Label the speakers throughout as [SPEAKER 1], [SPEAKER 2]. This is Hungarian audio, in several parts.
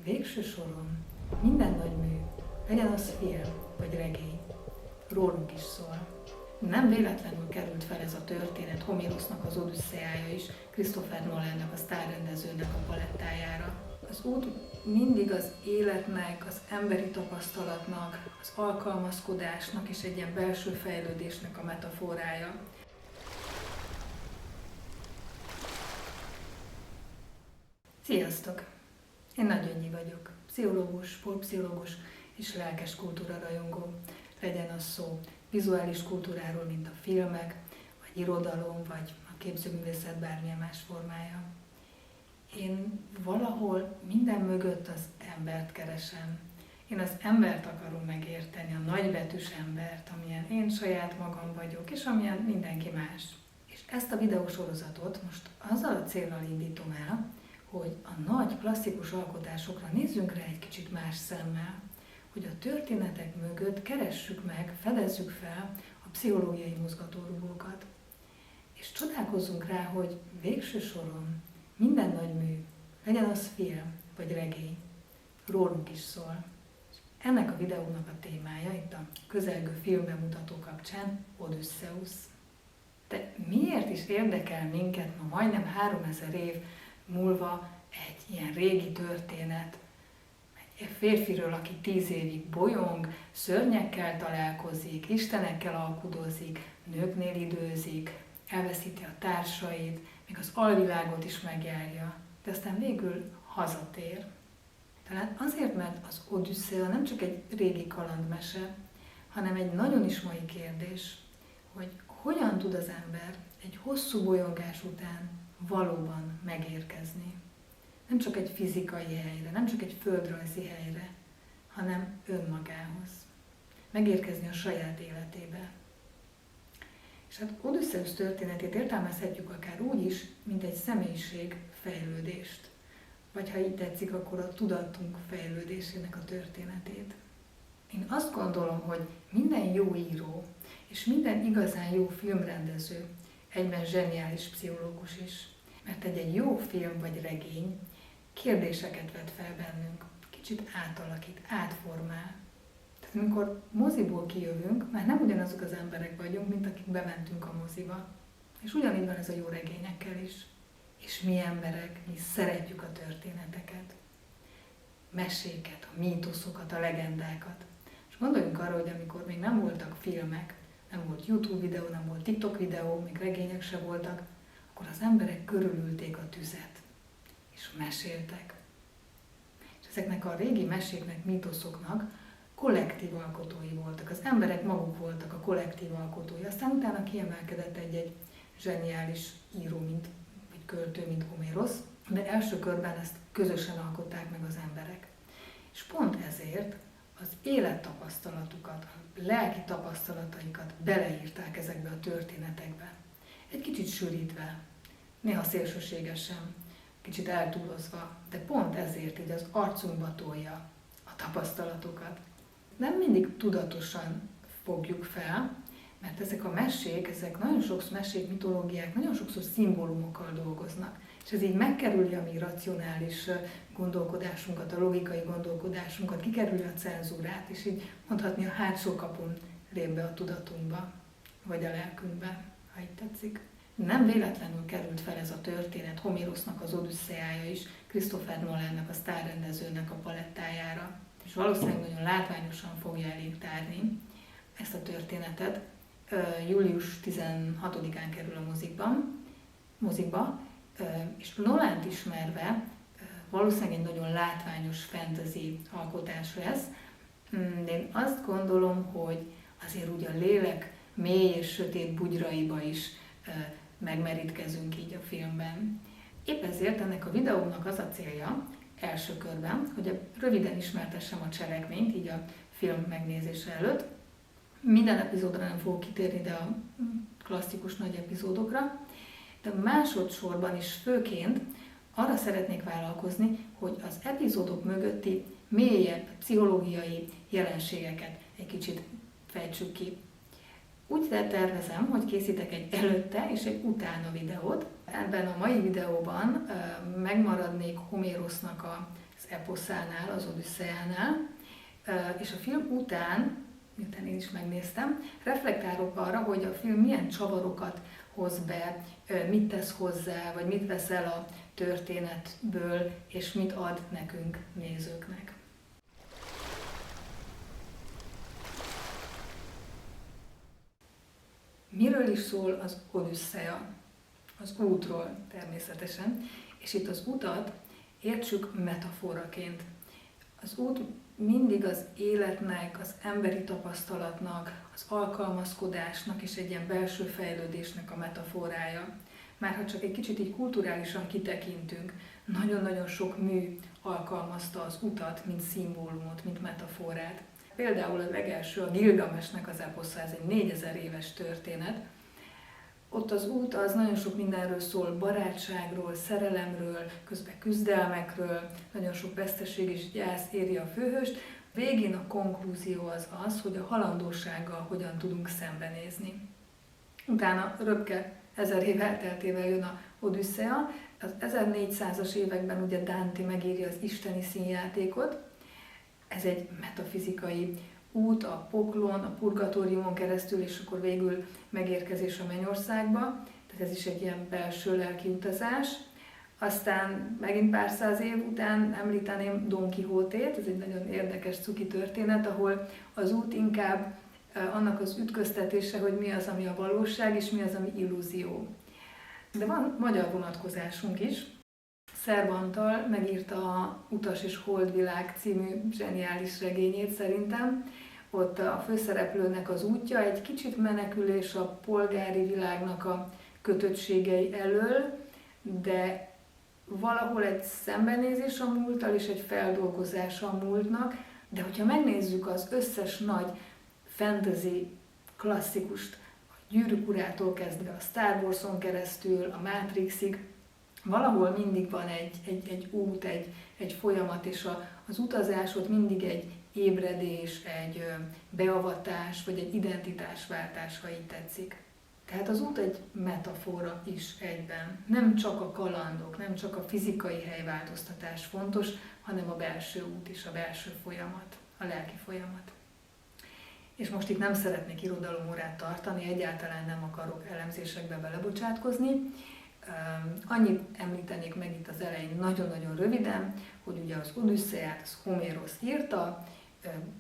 [SPEAKER 1] Végső soron minden nagy mű, legyen az film vagy regény, rólunk is szól. Nem véletlenül került fel ez a történet Homérosznak az Odüsszeája is, Christopher Nolannak, a sztárrendezőnek a palettájára. Az út mindig az életnek, az emberi tapasztalatnak, az alkalmazkodásnak és egy ilyen belső fejlődésnek a metaforája. Sziasztok! Én Nagy Önnyi vagyok, pszichológus, sportpszichológus és lelkes kultúrarajongó. Legyen az szó vizuális kultúráról, mint a filmek, vagy irodalom, vagy a képzőművészet bármilyen más formája. Én valahol minden mögött az embert keresem. Én az embert akarom megérteni, a nagybetűs embert, amilyen én saját magam vagyok, és amilyen mindenki más. És ezt a videósorozatot most azzal a céllal indítom el, hogy a nagy klasszikus alkotásokra nézzünk rá egy kicsit más szemmel, hogy a történetek mögött keressük meg, fedezzük fel a pszichológiai mozgatórugókat. És csodálkozzunk rá, hogy végső soron minden nagy mű, legyen az film vagy regény, rólunk is szól. És ennek a videónak a témája itt a közelgő filmbemutató kapcsán Odüsszeusz. De miért is érdekel minket ma majdnem 3000 év múlva egy ilyen régi történet, egy férfiről, aki 10 évig bolyong, szörnyekkel találkozik, istenekkel alkudozik, nőknél időzik, elveszíti a társait, még az alvilágot is megjárja, de aztán végül hazatér. Talán azért, mert az Odüsszea nem csak egy régi kalandmese, hanem egy nagyon is mai kérdés, hogy hogyan tud az ember egy hosszú bolyongás után valóban megérkezni. Nem csak egy fizikai helyre, nem csak egy földrajzi helyre, hanem önmagához. Megérkezni a saját életébe. És hát Odüsszeusz történetét értelmezhetjük akár úgy is, mint egy személyiség fejlődést. Vagy ha így tetszik, akkor a tudatunk fejlődésének a történetét. Én azt gondolom, hogy minden jó író és minden igazán jó filmrendező egyben zseniális pszichológus is. Mert egy jó film vagy regény kérdéseket vet fel bennünk, kicsit átalakít, átformál. Tehát amikor moziból kijövünk, már nem ugyanazok az emberek vagyunk, mint akik bementünk a moziba. És ugyanígy van ez a jó regényekkel is. És mi emberek, mi szeretjük a történeteket, meséket, a mítoszokat, a legendákat. És gondoljunk arra, hogy amikor még nem voltak filmek, nem volt YouTube videó, nem volt TikTok videó, még regények se voltak, akkor az emberek körülülték a tüzet, és meséltek. És ezeknek a régi meséknek, mítoszoknak kollektív alkotói voltak. Az emberek maguk voltak a kollektív alkotói. Aztán utána kiemelkedett egy zseniális író, vagy költő, mint Homérosz, de első körben ezt közösen alkották meg az emberek. És pont ezért az élettapasztalatukat, a lelki tapasztalataikat beleírták ezekbe a történetekbe. Egy kicsit sűrítve, néha szélsőségesen, kicsit eltúlozva, de pont ezért így az arcunkba tolja a tapasztalatokat. Nem mindig tudatosan fogjuk fel, mert ezek a mesék, ezek nagyon sokszor mesék, mitológiák, nagyon sokszor szimbólumokkal dolgoznak. És ez így megkerüli a mi racionális gondolkodásunkat, a logikai gondolkodásunkat, kikerüli a cenzúrát, és így mondhatni a hátsó kapun lép be a tudatunkba, vagy a lelkünkbe, ha így tetszik. Nem véletlenül került fel ez a történet Homérosznak az Odüsszeája is, Christopher Nolannak, a sztárrendezőnek a palettájára. És valószínűleg nagyon látványosan fogja elénk tárni ezt a történetet. Július 16-án kerül a mozikba, és Nolant ismerve valószínűleg egy nagyon látványos fantasy alkotás lesz. De én azt gondolom, hogy azért úgy a lélek mély és sötét bugyraiba is megmerítkezünk így a filmben. Épp ezért ennek a videónak az a célja, első körben, hogy röviden ismertessem a cselekményt, így a film megnézése előtt. Minden epizódra nem fogok kitérni, de a klasszikus nagy epizódokra. De másodszorban is főként arra szeretnék vállalkozni, hogy az epizódok mögötti mélyebb pszichológiai jelenségeket egy kicsit fejtsük ki. Úgy tervezem, hogy készítek egy előtte és egy utána videót. Ebben a mai videóban megmaradnék Homérosznak az eposzánál, az Odüsszeánál, és a film után, miután én is megnéztem, reflektálok arra, hogy a film milyen csavarokat hoz be, mit tesz hozzá, vagy mit vesz el a történetből, és mit ad nekünk nézőknek. Miről is szól az Odüsszea? Az útról természetesen, és itt az utat értsük metaforaként. Az út mindig az életnek, az emberi tapasztalatnak, az alkalmazkodásnak és egy ilyen belső fejlődésnek a metaforája. Már ha csak egy kicsit így kulturálisan kitekintünk, nagyon-nagyon sok mű alkalmazta az utat, mint szimbólumot, mint metaforát. Például a legelső, a Gilgamesnek az eposza, ez egy 4000 éves történet. Ott az út az nagyon sok mindenről szól, barátságról, szerelemről, közben küzdelmekről, nagyon sok veszteség és gyász éri a főhőst. Végén a konklúzió az, hogy a halandósággal hogyan tudunk szembenézni. Utána röpke 1000 év elteltével jön a Odüsszea. Az 1400-as években ugye Dante megírja az isteni színjátékot. Ez egy metafizikai út a poklon, a purgatóriumon keresztül, és akkor végül megérkezés a mennyországba. Tehát ez is egy ilyen belső lelki utazás. Aztán megint pár száz év után említeném Don Quixote-t, ez egy nagyon érdekes cuki történet, ahol az út inkább annak az ütköztetése, hogy mi az, ami a valóság, és mi az, ami illúzió. De van magyar vonatkozásunk is. Szerb Antal megírta a Utas és Holdvilág című zseniális regényét szerintem. Ott a főszereplőnek az útja egy kicsit menekülés a polgári világnak a kötöttségei elől, de valahol egy szembenézés a múlttal és egy feldolgozása a múltnak, de hogyha megnézzük az összes nagy fantasy klasszikust, a Gyűrűk urától kezdve a Star Warson keresztül, a Matrixig, valahol mindig van egy út, egy folyamat, és az utazás ott mindig egy ébredés, egy beavatás, vagy egy identitásváltás, ha így tetszik. Tehát az út egy metafora is egyben. Nem csak a kalandok, nem csak a fizikai helyváltoztatás fontos, hanem a belső út is, a belső folyamat, a lelki folyamat. És most itt nem szeretnék irodalomórát tartani, egyáltalán nem akarok elemzésekbe belebocsátkozni. Annyit említenék meg itt az elején nagyon-nagyon röviden, hogy ugye az Odüsszeát az Homérosz írta,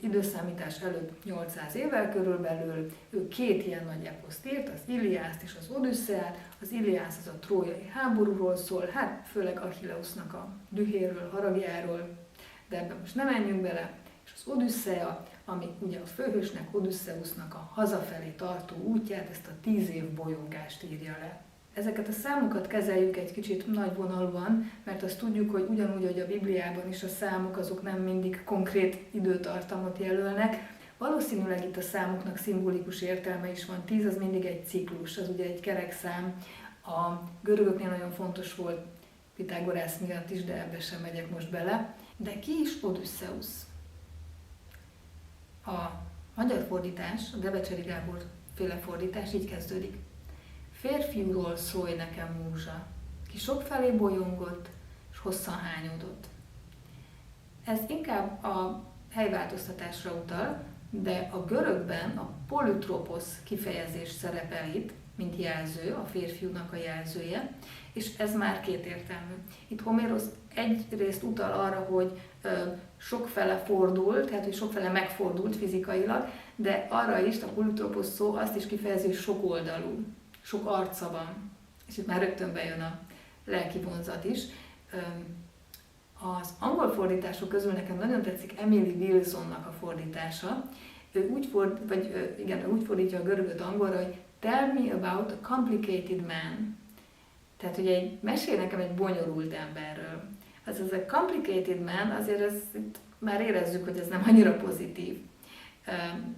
[SPEAKER 1] időszámítás előtt 800 évvel körülbelül, ő 2 ilyen nagy eposzt írt, az Iliászt és az Odüsszeát. Az Iliász az a trójai háborúról szól, hát főleg Achilleusznak a dühéről, haragjáról, de ebben most nem menjünk bele. És az Odüsszea, ami ugye a főhősnek, Odüsszeusznak a hazafelé tartó útját, ezt a 10 év bolyongást írja le. Ezeket a számokat kezeljük egy kicsit nagyvonalúan, mert azt tudjuk, hogy ugyanúgy, hogy a Bibliában is a számok azok nem mindig konkrét időtartamot jelölnek. Valószínűleg itt a számoknak szimbolikus értelme is van. 10 az mindig egy ciklus, az ugye egy kerekszám. A görögöknél nagyon fontos volt Pitágorász miatt is, de ebbe sem megyek most bele. De ki is Odüsszeusz? A magyar fordítás, a Debecseri Gábor féle fordítás így kezdődik. Férfiúról szólj nekem, múzsa, ki sokfelé bolyongott, és hosszan hányódott. Ez inkább a helyváltoztatásra utal, de a görögben a polytróposz kifejezés szerepel itt, mint jelző, a férfiúnak a jelzője, és ez már kétértelmű. Itt Homérosz egyrészt utal arra, hogy sokfele fordult, tehát hogy sokfele megfordult fizikailag, de arra is, a polytróposz szó azt is kifejezi, hogy sokoldalú. Sok arca van, és itt már rögtön bejön a lelki vonzat is. Az angol fordítások közül nekem nagyon tetszik Emily Wilsonnak a fordítása. Ő úgy fordítja a görögöt angolra, hogy tell me about a complicated man. Tehát ugye mesél nekem egy bonyolult emberről. Ez a complicated man, azért itt már érezzük, hogy ez nem annyira pozitív.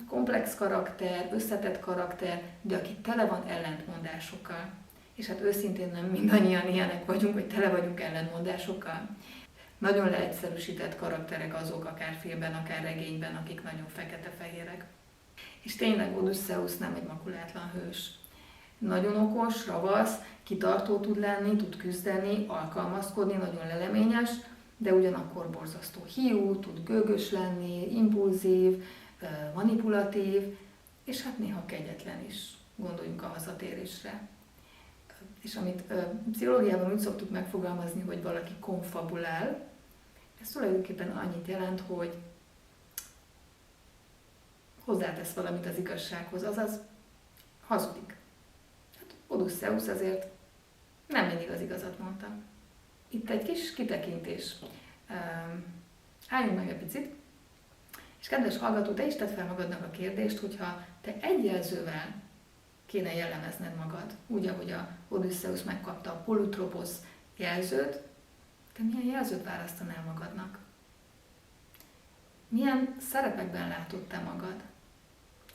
[SPEAKER 1] Komplex karakter, összetett karakter, de aki tele van ellentmondásokkal. És hát őszintén nem mindannyian ilyenek vagyunk, hogy tele vagyunk ellentmondásokkal. Nagyon leegyszerűsített karakterek azok, akár filmben, akár regényben, akik nagyon fekete-fehérek. És tényleg Odüsszeusz nem egy makulátlan hős. Nagyon okos, ravasz, kitartó tud lenni, tud küzdeni, alkalmazkodni, nagyon leleményes, de ugyanakkor borzasztó hiú, tud gőgös lenni, impulzív, manipulatív, és hát néha kegyetlen is, gondoljunk a hazatérésre. És amit pszichológiában úgy szoktuk megfogalmazni, hogy valaki konfabulál, ez tulajdonképpen annyit jelent, hogy hozzátesz valamit az igazsághoz, azaz hazudik. Hát Odüsszeusz azért nem mindig az igazat mondta. Itt egy kis kitekintés. Álljunk meg egy picit, és kedves hallgató, te is tedd fel magadnak a kérdést, hogyha te egy jelzővel kéne jellemezned magad, úgy, ahogy a Odüsszeusz megkapta a Polytroposz jelzőt, te milyen jelzőt választanál magadnak? Milyen szerepekben látod te magad?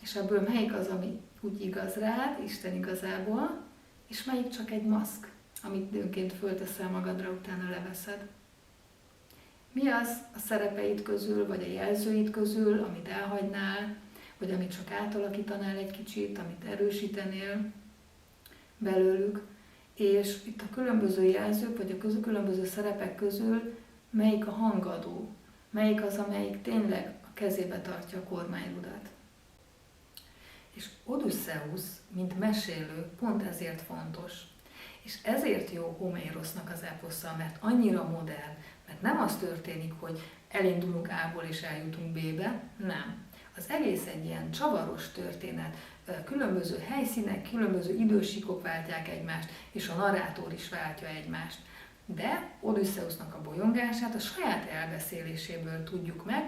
[SPEAKER 1] És ebből melyik az, ami úgy igaz rád, Isten igazából, és melyik csak egy maszk, amit időnként fölteszel magadra, utána leveszed? Mi az a szerepeid közül, vagy a jelzőid közül, amit elhagynál, vagy amit csak átalakítanál egy kicsit, amit erősítenél belőlük, és itt a különböző jelzők, vagy a különböző szerepek közül melyik a hangadó, melyik az, amelyik tényleg a kezébe tartja a kormányrudat. És Odüsszeusz, mint mesélő, pont ezért fontos. És ezért jó Homérosznak az epossza, mert annyira modern, mert nem az történik, hogy elindulunk A-ból és eljutunk B-be, nem. Az egész egy ilyen csavaros történet, különböző helyszínek, különböző idősíkok váltják egymást, és a narrátor is váltja egymást. De Odüsszeusznak a bolyongását a saját elbeszéléséből tudjuk meg,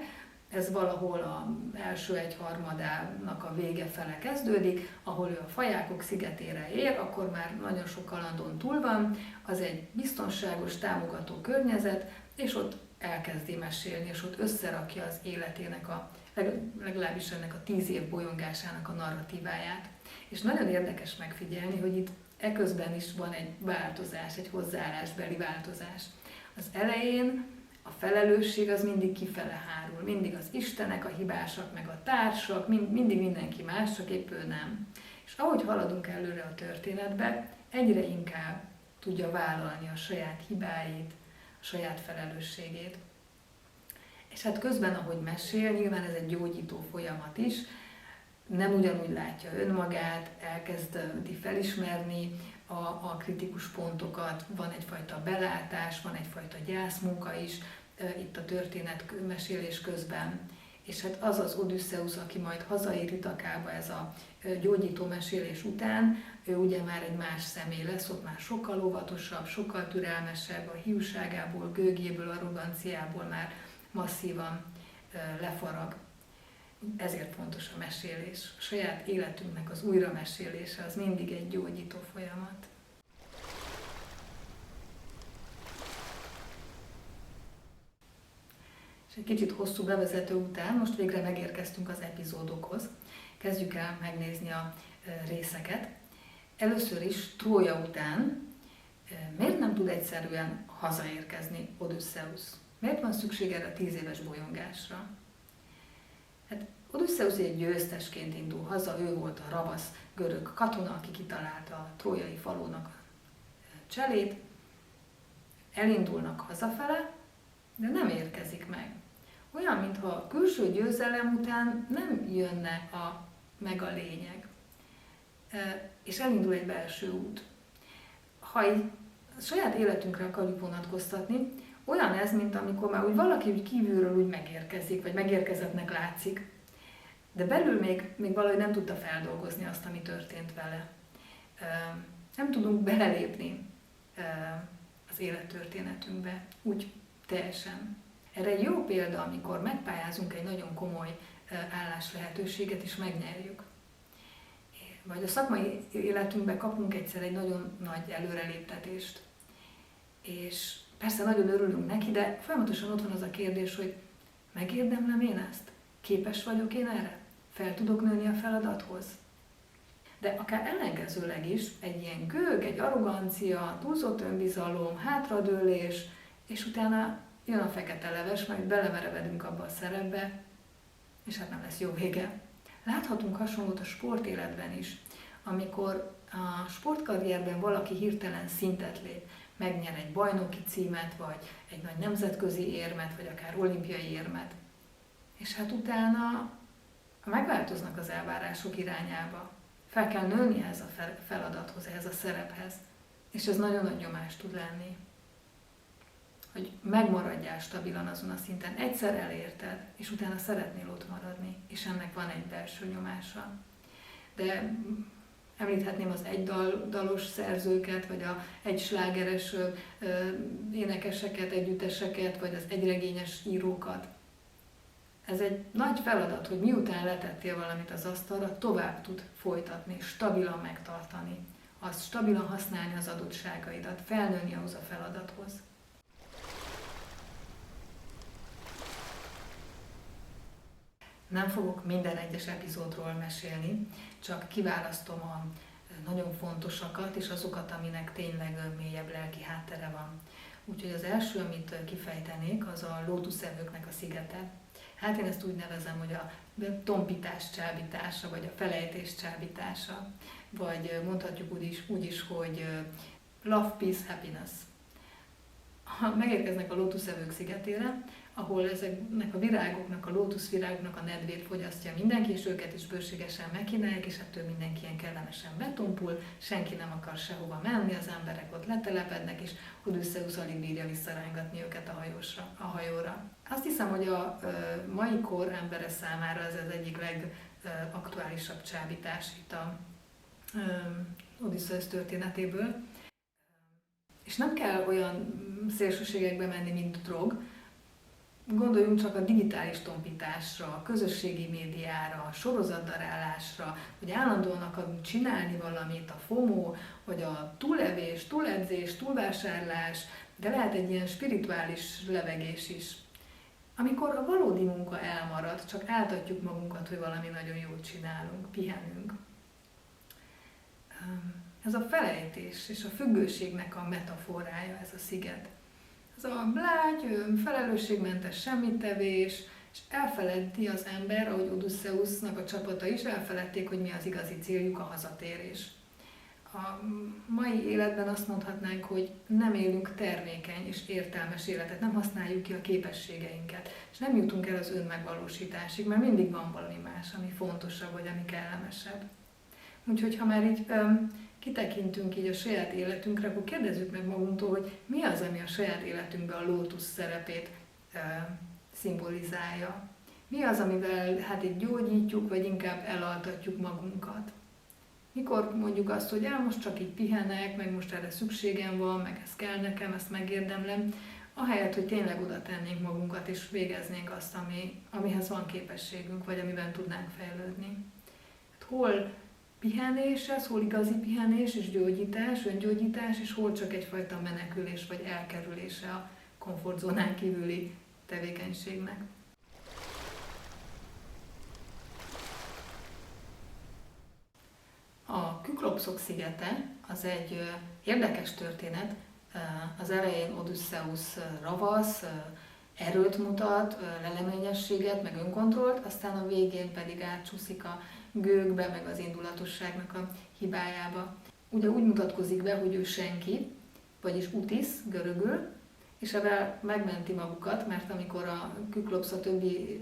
[SPEAKER 1] ez valahol az első egyharmadának a vége fele kezdődik, ahol ő a Fajákok szigetére ér, akkor már nagyon sok kalandon túl van, az egy biztonságos, támogató környezet, és ott elkezdi mesélni, és ott összerakja az életének legalábbis ennek a 10 év bolyongásának a narratíváját. És nagyon érdekes megfigyelni, hogy itt eközben is van egy változás, egy hozzáállásbeli változás. Az elején a felelősség az mindig kifele hárul, mindig az istenek, a hibásak, meg a társak, mindig mindenki más, csak épp ő nem. És ahogy haladunk előre a történetbe, egyre inkább tudja vállalni a saját hibáit, a saját felelősségét. És hát közben, ahogy mesél, nyilván ez egy gyógyító folyamat is, nem ugyanúgy látja önmagát, elkezdi felismerni a kritikus pontokat, van egyfajta belátás, van egyfajta gyászmunka is itt a történetmesélés közben. És hát az az Odüsszeusz, aki majd hazaér Ithakába ez a gyógyító mesélés után, ő ugye már egy más személy lesz, ott már sokkal óvatosabb, sokkal türelmesebb, a hiúságából, gőgéből, arroganciából már masszívan lefarag. Ezért fontos a mesélés. A saját életünknek az újramesélése az mindig egy gyógyító folyamat. És egy kicsit hosszú bevezető után most végre megérkeztünk az epizódokhoz. Kezdjük el megnézni a részeket. Először is Trója után miért nem tud egyszerűen hazaérkezni Odüsszeusz? Miért van szükség erre a 10 éves bolyongásra? Hát Odüsszeusz egy győztesként indul haza, ő volt a ravasz görög katona, aki kitalálta a trójai falónak a cselét. Elindulnak hazafele, de nem érkezik meg. Olyan, mintha a külső győzelem után nem jönne meg a lényeg. És elindul egy belső út. Ha így a saját életünkre akarjuk vonatkoztatni, olyan ez, mint amikor már úgy valaki úgy kívülről úgy megérkezik, vagy megérkezettnek látszik, de belül még valahogy nem tudta feldolgozni azt, ami történt vele. Nem tudunk belelépni az élettörténetünkbe úgy teljesen. Erre egy jó példa, amikor megpályázunk egy nagyon komoly álláslehetőséget, és megnyerjük. Vagy a szakmai életünkben kapunk egyszer egy nagyon nagy előreléptetést. És persze nagyon örülünk neki, de folyamatosan ott van az a kérdés, hogy megérdemlem én ezt? Képes vagyok én erre? Fel tudok nőni a feladathoz? De akár ellenkezőleg is egy ilyen gőg, egy arrogancia, túlzott önbizalom, hátradőlés, és utána jön a fekete leves, majd belemerevedünk abba a szerepbe, és hát nem lesz jó vége. Láthatunk hasonlót a sportéletben is, amikor a sportkarrierben valaki hirtelen szintet lép, megnyer egy bajnoki címet, vagy egy nagy nemzetközi érmet, vagy akár olimpiai érmet. És hát utána megváltoznak az elvárások irányába. Fel kell nőni ehhez a feladathoz, ehhez a szerephez. És ez nagyon nagy nyomás tud lenni. Hogy megmaradjál stabilan azon a szinten. Egyszer elérted, és utána szeretnél ott maradni. És ennek van egy belső nyomása. De említhetném az dalos szerzőket, vagy egy slágeres énekeseket, együtteseket, vagy az egyregényes írókat. Ez egy nagy feladat, hogy miután letettél valamit az asztalra, tovább tud folytatni, stabilan megtartani. Azt stabilan használni az adottságaidat, felnőni ahhoz a feladathoz. Nem fogok minden egyes epizódról mesélni, csak kiválasztom a nagyon fontosakat, és azokat, aminek tényleg mélyebb lelki háttere van. Úgyhogy az első, amit kifejtenék, az a lótuszevőknek a szigete. Hát én ezt úgy nevezem, hogy a tompítás csábítása, vagy a felejtés csábítása, vagy mondhatjuk úgy is, hogy love, peace, happiness. Ha megérkeznek a lótuszevők szigetére, ahol ezeknek a virágoknak, a lótuszvirágoknak a nedvét fogyasztja mindenki, és őket is bőségesen megkínálják, és ettől mindenki ilyen kellemesen betompul, senki nem akar sehova menni, az emberek ott letelepednek, és Odüsszeusz alig bírja visszarángatni őket a hajóra. Azt hiszem, hogy a mai kor embere számára ez az egyik legaktuálisabb csábítás itt a Odüsszeusz történetéből. És nem kell olyan szélsőségekbe menni, mint drog. Gondoljunk csak a digitális tompításra, a közösségi médiára, a sorozatdarálásra, hogy állandóan akarunk csinálni valamit, a FOMO, vagy a túlevés, túledzés, túlvásárlás, de lehet egy ilyen spirituális levegés is. Amikor a valódi munka elmarad, csak áltatjuk magunkat, hogy valami nagyon jót csinálunk, pihenünk. Ez a felejtés és a függőségnek a metaforája, ez a sziget. Ez a blágy, felelősségmentes semmittevés, és elfeledti az ember, ahogy Odüsszeusznak a csapata is elfeledték, hogy mi az igazi céljuk, a hazatérés. A mai életben azt mondhatnánk, hogy nem élünk termékeny és értelmes életet, nem használjuk ki a képességeinket, és nem jutunk el az önmegvalósításig, mert mindig van valami más, ami fontosabb, vagy ami kellemesebb. Úgyhogy ha már így kitekintünk így a saját életünkre, akkor kérdezzük meg magunktól, hogy mi az, ami a saját életünkben a lótusz szerepét szimbolizálja. Mi az, amivel hát így gyógyítjuk, vagy inkább elaltatjuk magunkat. Mikor mondjuk azt, hogy most csak így pihenek, meg most erre szükségem van, meg ez kell nekem, ezt megérdemlem, ahelyett, hogy tényleg oda tennénk magunkat, és végeznénk azt, amihez van képességünk, vagy amiben tudnánk fejlődni. Hát hol pihenés ez, hol igazi pihenés és gyógyítás, öngyógyítás, és hol csak egyfajta menekülés vagy elkerülése a komfortzónán kívüli tevékenységnek. A Küklopszok szigete az egy érdekes történet. Az elején Odüsszeusz ravasz, erőt mutat, leleményességet, meg önkontrollt, aztán a végén pedig átcsúszik a gőgbe, meg az indulatosságnak a hibájába. Ugye úgy mutatkozik be, hogy ő senki, vagyis utisz görögül, és ebben megmenti magukat, mert amikor a Küklopsz a többi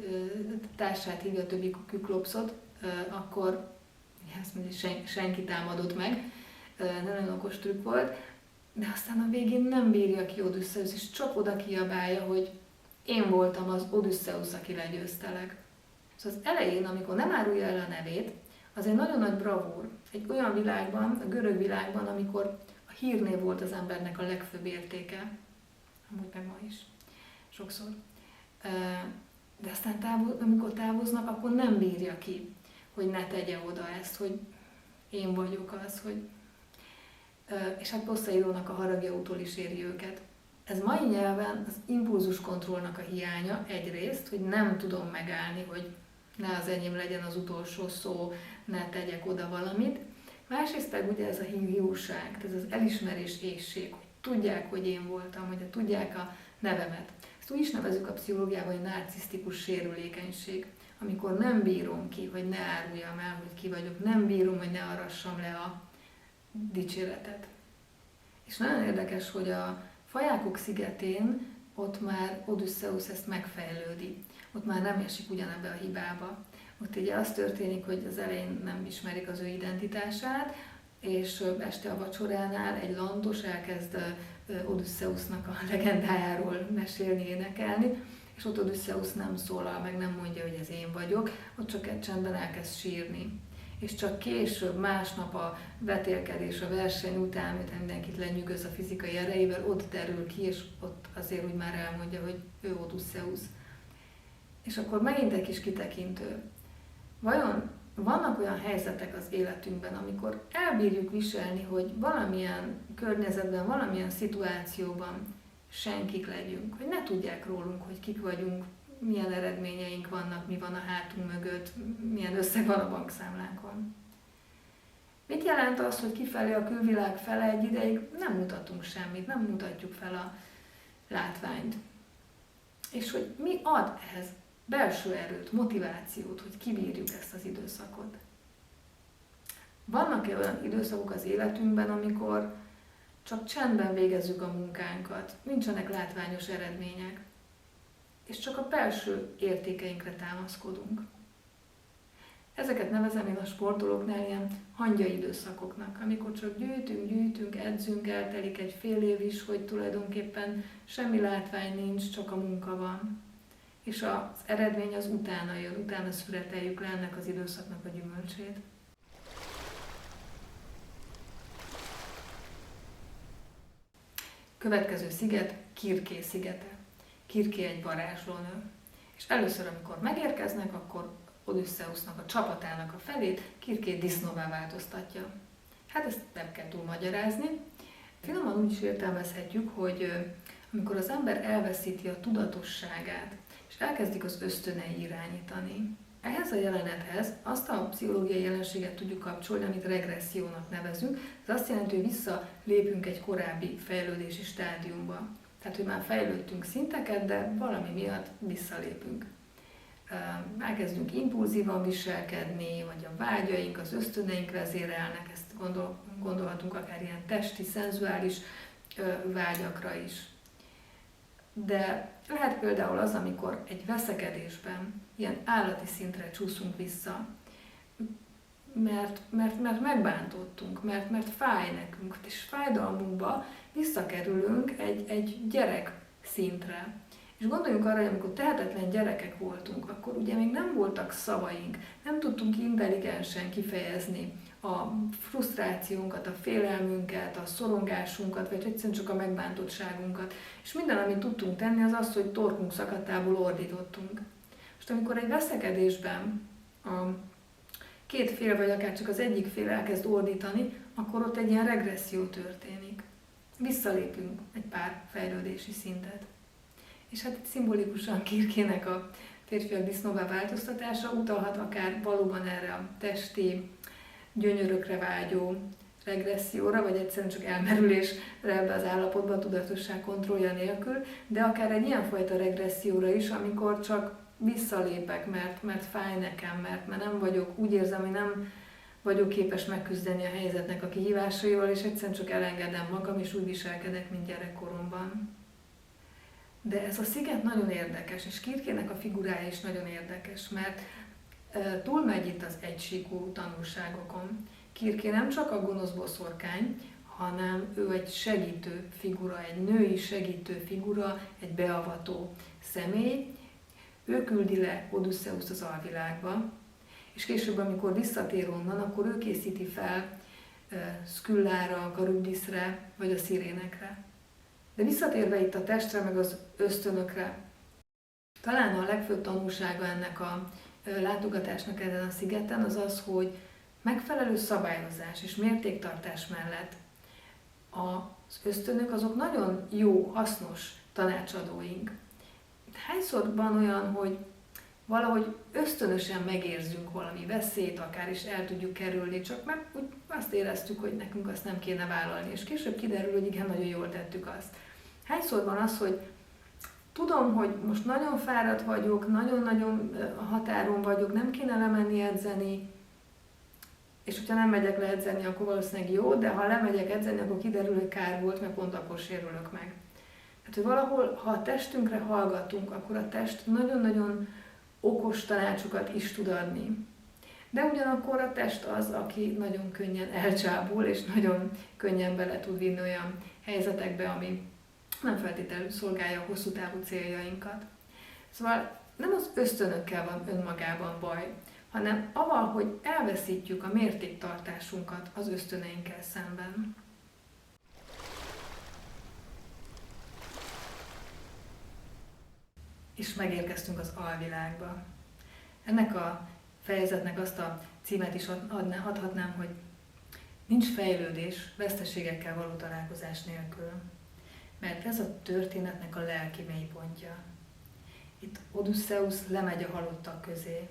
[SPEAKER 1] társát hívja, a többi Küklopszot, akkor azt mondja, senki támadott meg, nagyon okos trükk volt, de aztán a végén nem bírja ki Odüsszeusz, és csak oda kiabálja, hogy én voltam az Odüsszeusz, aki legyőztelek. Szóval az elején, amikor nem árulja el a nevét, az egy nagyon nagy bravúr. Egy olyan világban, a görög világban, amikor a hírnév volt az embernek a legfőbb értéke, amúgy meg ma is, sokszor. De aztán amikor távoznak, akkor nem bírja ki, hogy ne tegye oda ezt, hogy én vagyok az, hogy... És hát Posszeidónak a haragjautól is éri őket. Ez mai nyelven az impulzuskontrollnak a hiánya egyrészt, hogy nem tudom megállni, hogy ne az enyém legyen az utolsó szó, ne tegyek oda valamit. Másrészt pedig ugye ez a hiúság, ez az elismerés éhség, hogy tudják, hogy én voltam, hogy tudják a nevemet. Ezt úgy is nevezzük a pszichológiában, hogy narcisztikus sérülékenység, amikor nem bírom ki, hogy ne áruljam el, hogy ki vagyok, nem bírom, hogy ne arassam le a dicséretet. És nagyon érdekes, hogy a Fajákok szigetén ott már Odüsszeusz ezt megfejlődi. Ott már nem esik ugyanebbe a hibába. Ott ugye az történik, hogy az elején nem ismerik az ő identitását, és este a vacsoránál egy landos elkezd Odüsszeusznak a legendájáról mesélni, énekelni, és ott Odüsszeusz nem szólal, meg nem mondja, hogy ez én vagyok, ott csak egy csendben elkezd sírni. És csak később, másnap a vetélkedés, a verseny után, miután mindenkit lenyűgöz a fizikai erejével, ott derül ki, és ott azért úgy már elmondja, hogy ő Odüsszeusz. És akkor megint egy kis kitekintő. Vajon vannak olyan helyzetek az életünkben, amikor elbírjuk viselni, hogy valamilyen környezetben, valamilyen szituációban senkik legyünk, hogy ne tudják rólunk, hogy kik vagyunk, milyen eredményeink vannak, mi van a hátunk mögött, milyen összeg van a bankszámlánkon. Mit jelent az, hogy kifelé a külvilág fele egy ideig nem mutatunk semmit, nem mutatjuk fel a látványt? És hogy mi ad ehhez belső erőt, motivációt, hogy kibírjuk ezt az időszakot? Vannak-e olyan időszakok az életünkben, amikor csak csendben végezzük a munkánkat, nincsenek látványos eredmények, és csak a belső értékeinkre támaszkodunk? Ezeket nevezem én a sportolóknál ilyen hangya időszakoknak, amikor csak gyűjtünk, edzünk, eltelik egy fél év is, hogy tulajdonképpen semmi látvány nincs, csak a munka van. És az eredmény az utána jön, utána születeljük le ennek az időszaknak a gyümölcsét. Következő sziget Kirké szigete. Kirké egy varázslónő. És először, amikor megérkeznek, akkor Odüsszeusznak, a csapatának a felét Kirkét disznóvá változtatja. Hát ezt nem kell túl magyarázni. Finoman úgy is értelmezhetjük, hogy amikor az ember elveszíti a tudatosságát, és elkezdik az ösztönei irányítani. Ehhez a jelenethez azt a pszichológiai jelenséget tudjuk kapcsolni, amit regressziónak nevezünk. Ez azt jelenti, hogy visszalépünk egy korábbi fejlődési stádiumba. Tehát, hogy már fejlődtünk szinteket, de valami miatt visszalépünk. Elkezdünk impulzívan viselkedni, vagy a vágyaink, az ösztöneink vezérelnek, ezt gondolhatunk akár ilyen testi, szenzuális vágyakra is. De lehet például az, amikor egy veszekedésben ilyen állati szintre csúszunk vissza, mert megbántottunk, mert fáj nekünk, és fájdalmunkba visszakerülünk egy gyerek szintre. És gondoljunk arra, hogy amikor tehetetlen gyerekek voltunk, akkor ugye még nem voltak szavaink, nem tudtunk intelligensen kifejezni a frusztrációnkat, a félelmünket, a szorongásunkat, vagy egyszerűen csak a megbántottságunkat. És minden, amit tudtunk tenni, az az, hogy torkunk szakadtából ordítottunk. Most amikor egy veszekedésben a két fél, vagy akár csak az egyik fél elkezd ordítani, akkor ott egy ilyen regresszió történik. Visszalépünk egy pár fejlődési szintet. És hát itt szimbolikusan Kirkének a férfiak disznóvá változtatása utalhat akár valóban erre a testi, gyönyörökre vágyó regresszióra, vagy egyszerűen csak elmerülésre ebbe az állapotba a tudatosság kontrollja nélkül, de akár egy ilyenfajta regresszióra is, amikor csak visszalépek, mert fáj nekem, mert nem vagyok, úgy érzem, hogy nem vagyok képes megküzdeni a helyzetnek a kihívásaival, és egyszerűen csak elengedem magam, és úgy viselkedek, mint gyerekkoromban. De ez a sziget nagyon érdekes, és Kirkének a figurája is nagyon érdekes, mert túlmegy itt az egysíkú tanulságokon. Kirké nem csak a gonosz boszorkány, hanem ő egy segítő figura, egy női segítő figura, egy beavató személy. Ő küldi le Odüsszeuszt az alvilágba, és később, amikor visszatér onnan, akkor ő készíti fel Szküllára, Karübdiszre, vagy a szirénekre. De visszatérve itt a testre, meg az ösztönökre, talán a legfőbb tanulsága ennek a látogatásnak ezen a szigeten az az, hogy megfelelő szabályozás és mértéktartás mellett az ösztönök azok nagyon jó, hasznos tanácsadóink. Hányszor van olyan, hogy valahogy ösztönösen megérzünk valami veszélyt, akár is el tudjuk kerülni, csak meg úgy azt éreztük, hogy nekünk azt nem kéne vállalni, és később kiderül, hogy igen, nagyon jól tettük azt. Hányszor van az, hogy tudom, hogy most nagyon fáradt vagyok, nagyon-nagyon határon vagyok, nem kéne lemenni edzeni, és hogyha nem megyek le edzeni, akkor valószínűleg jó, de ha lemegyek edzeni, akkor kiderül, hogy kár volt, mert pont akkor sérülök meg. Tehát, hogy valahol, ha a testünkre hallgatunk, akkor a test nagyon-nagyon okos tanácsokat is tud adni. De ugyanakkor a test az, aki nagyon könnyen elcsábul, és nagyon könnyen bele tud vinni olyan helyzetekbe, ami nem feltétlenül szolgálja a hosszú távú céljainkat. Szóval nem az ösztönökkel van önmagában baj, hanem avval, hogy elveszítjük a mértéktartásunkat az ösztöneinkkel szemben. És megérkeztünk az alvilágba. Ennek a fejezetnek azt a címet is adhatnám, hogy nincs fejlődés veszteségekkel való találkozás nélkül, mert ez a történetnek a lelki mélypontja. Itt Odüsszeusz lemegy a halottak közé,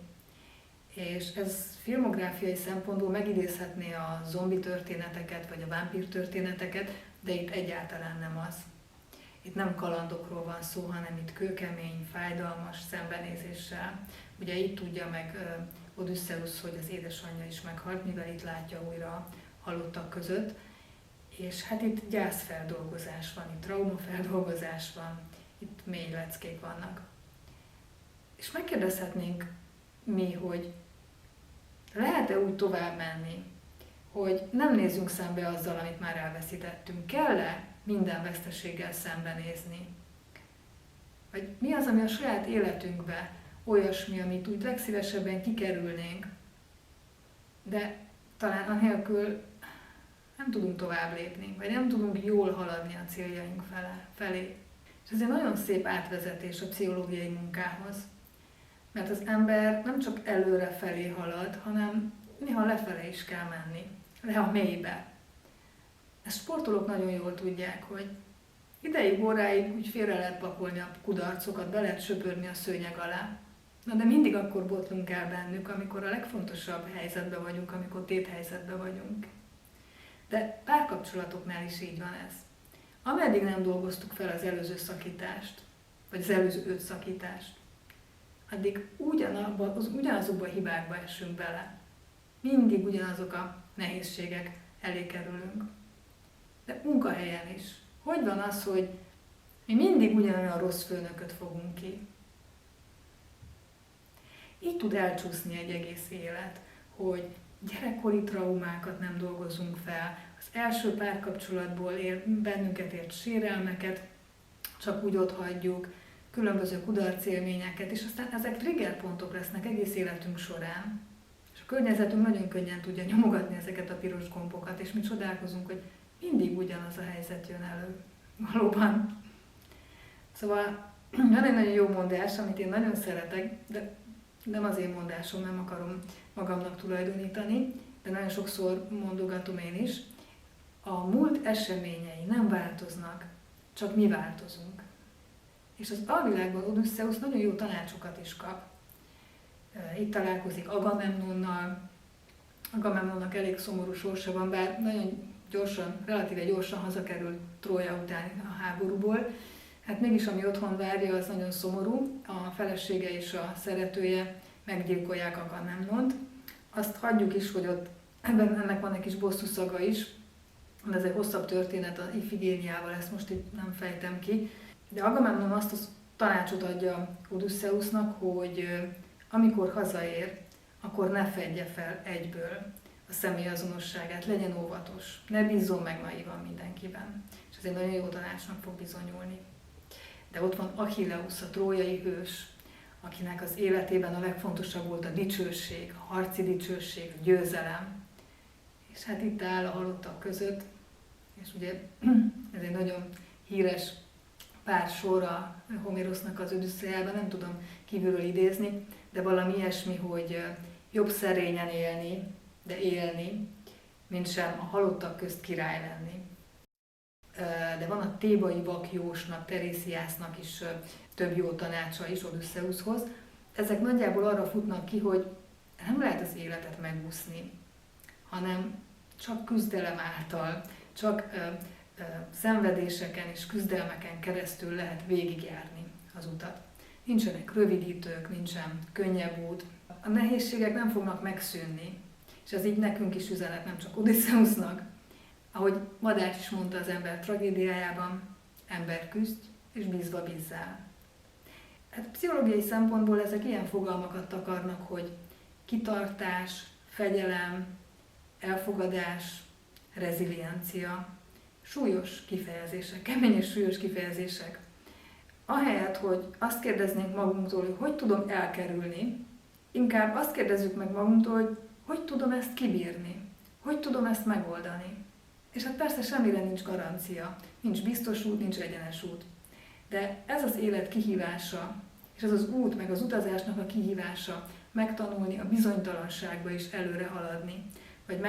[SPEAKER 1] és ez filmográfiai szempontból megidézhetné a zombi történeteket, vagy a vámpír történeteket, de itt egyáltalán nem az. Itt nem kalandokról van szó, hanem itt kőkemény, fájdalmas szembenézéssel. Ugye itt tudja meg Odüsszeusz, hogy az édesanyja is meghalt, mivel itt látja újra halottak között. És hát itt gyászfeldolgozás van, itt traumafeldolgozás van, itt mély leckék vannak. És megkérdezhetnénk mi, hogy lehet-e úgy tovább menni, hogy nem nézzünk szembe azzal, amit már elveszítettünk? Kell-e minden veszteséggel szembenézni? Vagy mi az, ami a saját életünkben olyasmi, amit úgy legszívesebben kikerülnénk, de talán anélkül nem tudunk tovább lépni, vagy nem tudunk jól haladni a céljaink felé. És ez egy nagyon szép átvezetés a pszichológiai munkához, mert az ember nem csak előre felé halad, hanem néha lefele is kell menni, le a mélybe. Ezt sportolók nagyon jól tudják, hogy ideig, óráig úgy félre lehet pakolni a kudarcokat, be lehet söpörni a szőnyeg alá. Na de mindig akkor botlunk el bennük, amikor a legfontosabb helyzetben vagyunk, amikor téthelyzetben vagyunk. De párkapcsolatoknál is így van ez. Ameddig nem dolgoztuk fel az előző szakítást, vagy az előző 5 szakítást, addig ugyanazokba a hibákba esünk bele. Mindig ugyanazok a nehézségek elé kerülünk. De munkahelyen is. Hogy van az, hogy mi mindig ugyanolyan rossz főnököt fogunk ki? Így tud elcsúszni egy egész élet, hogy gyerekkori traumákat nem dolgozunk fel, az első párkapcsolatból bennünket ért sérelmeket csak úgy ott hagyjuk, különböző kudarcélményeket, és aztán ezek triggerpontok lesznek egész életünk során. És a környezetünk nagyon könnyen tudja nyomogatni ezeket a piros gombokat, és mi csodálkozunk, hogy mindig ugyanaz a helyzet jön elő. Valóban. Szóval van egy nagyon jó mondás, amit én nagyon szeretek, de nem az én mondásom, nem akarom magamnak tulajdonítani, de nagyon sokszor mondogatom én is. A múlt eseményei nem változnak, csak mi változunk. És az alvilágban Odüsszeusz nagyon jó tanácsokat is kap. Itt találkozik Agamemnonnal. Agamemnonnak elég szomorú sorsa van, bár nagyon gyorsan, relatíve gyorsan hazakerült Trója után a háborúból. Hát mégis ami otthon várja, az nagyon szomorú. A felesége és a szeretője meggyilkolják Agamemnont. Azt hagyjuk is, hogy ott ennek van egy kis bosszúszaga is. Ez egy hosszabb történet az Ifigéniával, ezt most itt nem fejtem ki. De Agamemnon azt a tanácsot adja Odüsszeusznak, hogy amikor hazaér, akkor ne fedje fel egyből a személyazonosságát, legyen óvatos, ne bízzon meg naivan mindenkiben. És ez egy nagyon jó tanácsnak fog bizonyulni. De ott van Achilleus, a trójai hős, akinek az életében a legfontosabb volt a dicsőség, a harci dicsőség, a győzelem. És hát itt áll a halottak között, és ugye ez egy nagyon híres pár sor a Homérosznak az Odüsszeiában, nem tudom kívülről idézni, de valami ilyesmi, hogy jobb szerényen élni, de élni, mint sem a halottak közt király lenni. De van a thébai vakjósnak, Terésiásznak is több jó tanácsa is Odüsszeuszhoz. Ezek nagyjából arra futnak ki, hogy nem lehet az életet megúszni, hanem csak küzdelem által, csak szenvedéseken és küzdelmeken keresztül lehet végigjárni az utat. Nincsenek rövidítők, nincsen könnyebb út. A nehézségek nem fognak megszűnni, És ez így nekünk is üzenet, nem csak Odysseusnak. Ahogy Madách is mondta az ember tragédiájában, ember küzd és bízva bízzál. Hát pszichológiai szempontból ezek ilyen fogalmakat takarnak, hogy kitartás, fegyelem, elfogadás, reziliencia, súlyos kifejezések, kemény és súlyos kifejezések. Ahelyett, hogy azt kérdeznénk magunktól, hogy tudom elkerülni, inkább azt kérdezzük meg magunktól, hogy tudom ezt kibírni, hogy tudom ezt megoldani. És hát persze semmire nincs garancia, nincs biztos út, nincs egyenes út. De ez az élet kihívása, és ez az út, meg az utazásnak a kihívása, megtanulni a bizonytalanságba is előre haladni, vagy